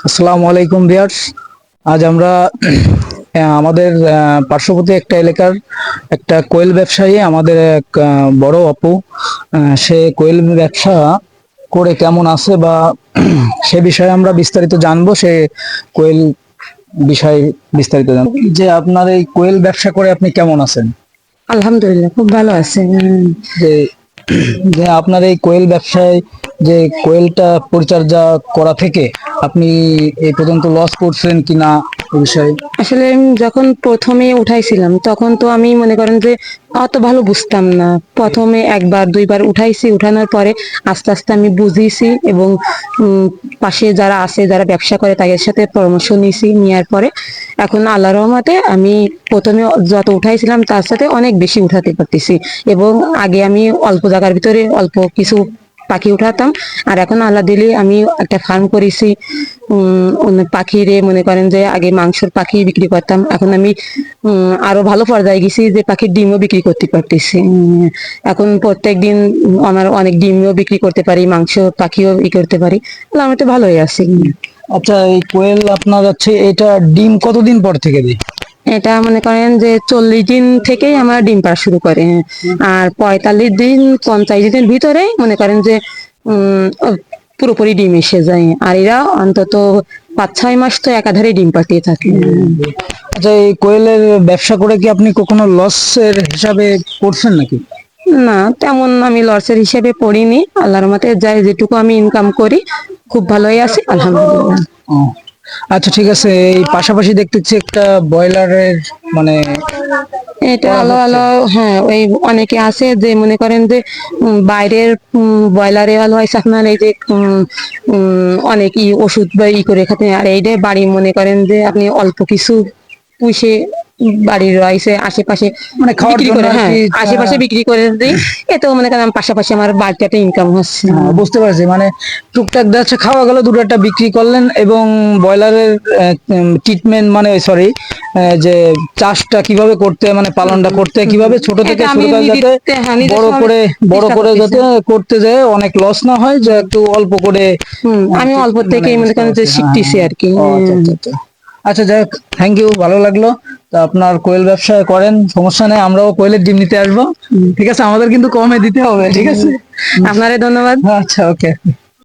আসসালামু আলাইকুম ভিউয়ার্স। আজ আমরা আমাদের পার্শ্ববর্তী একটা এলাকার একটা কোয়েল ব্যবসায়ী, আমাদের এক বড় আপু, সে কোয়েল ব্যবসা করে কেমন আছে বা সে বিষয়ে আমরা বিস্তারিত জানবো। সে কোয়েল বিষয়ে বিস্তারিত জানবো যে আপনার এই কোয়েল ব্যবসা করে আপনি কেমন আছেন। আলহামদুলিল্লাহ খুব ভালো আছে। যে যে আপনার এই কোয়েল ব্যবসায় যে কোয়েলটা পরিচর্যা করা থেকে আপনি এই পর্যন্ত লস করছেন কিনা এই বিষয়ে। আসলে আমি যখন প্রথমে উঠাইছিলাম তখন তো আমি মনে করেন যে অত ভালো বুঝতাম না। প্রথমে একবার দুইবার উঠাইছি, উঠানোর পরে আস্তে আস্তে আমি বুঝিয়েছি এবং পাশে যারা আছে, যারা ব্যবসা করে তাদের সাথে পরামর্শ নিয়েছি। নেওয়ার পরে এখন আল্লাহ রহমতে আমি প্রথমে যত উঠাইছিলাম তার সাথে অনেক বেশি উঠাতে পারতেছি। এবং আগে আমি অল্প জায়গার ভিতরে অল্প কিছু পাখি উঠাতাম, আর এখন আল্লাহ দিলে আমি একটা ফার্ম করেছি। পাখিরে মনে করেন যে আগে মাংসের পাখি বিক্রি করতাম, এখন আমি আরো ভালো পর্যায়ে গেছি যে পাখির ডিমও বিক্রি করতে পারতেছি। এখন প্রত্যেক দিন আমার অনেক ডিমও বিক্রি করতে পারি, মাংস পাখিও ই করতে পারি। আমি তো ভালোই আছি। আচ্ছা, এই কোয়েল আপনার হচ্ছে এটা ডিম কতদিন পর থেকে দেয়? এটা মনে করেন যে 40 দিন থেকেই আমার ডিম পাড়া শুরু করে, আর 45 দিন 50 দিনের ভিতরে মনে করেন যে পুরোপুরি ডিম এসে যায়। আর এরা অন্তত 5-6 মাস তো একাধারে ডিম পাড়তে থাকে। আচ্ছা, এই কোয়েলের ব্যবসা করে কি আপনি কখনো লসের হিসাবে করছেন নাকি? না, তেমন আমি লসের হিসেবে পড়িনি। আল্লাহর রহমতে যাই যেটুকু আমি ইনকাম করি খুব ভালোই আছি, আলহামদুলিল্লাহ। ও, আচ্ছা ঠিক আছে। এই পাশাপাশি দেখতেছি একটা ব্রয়লারের মানে এটা করা আলো হচ্ছে। আলো, হ্যাঁ, ওই অনেকে আছে যে মনে করেন যে বাইরের ব্রয়লারে ভালো হয়েছে আপনার এই যে অনেক ওষুধ বা করে খাতে, আর এইটা বাড়ি মনে করেন যে আপনি অল্প কিছু পুষে বাড়ির রয়েছে আশেপাশে মানে খাওয়ার বিক্রি জন্য করে, আর হ্যাঁ, কি। আশেপাশে বিক্রি করে দিই। এতেও মনে করেন পাশাপাশি আমার বাড়িতে একটা ইনকাম হচ্ছে। বুঝতে পারছি, মানে টুকটাক দেখা যাচ্ছে খাওয়া গেল, দুটো একটা বিক্রি করলেন এবং ব্রয়লারের ট্রিটমেন্ট মানে সরি, যে চাষটা কিভাবে করতে হয়, মানে পালনটা করতে হয় কিভাবে, ছোট থেকে এটা আমি শুরু করে যাতে হ্যাঁ, বড় নিজস্ব করে বড় চেষ্টা করে করতেছি। যাতে করতে যায় অনেক লস না হয়, যে একটু অল্প করে আমি অল্প মানে থেকেই মনে বুঝতে করেন যে পারছি। হ্যাঁ, হ্যাঁ, শিখতেছি হ্যাঁ। আর কি। ও আচ্ছা আচ্ছা আচ্ছা। আচ্ছা যাই হোক, থ্যাংক ইউ, ভালো লাগলো। তা আপনার কোয়েল ব্যবসা করেন, সমস্যা নেই, আমরাও কোয়েলের ডিম নিতে আসবো। ঠিক আছে, আমাদের কিন্তু কমে দিতে হবে, ঠিক আছে। আপনারে ধন্যবাদ। আচ্ছা, ওকে।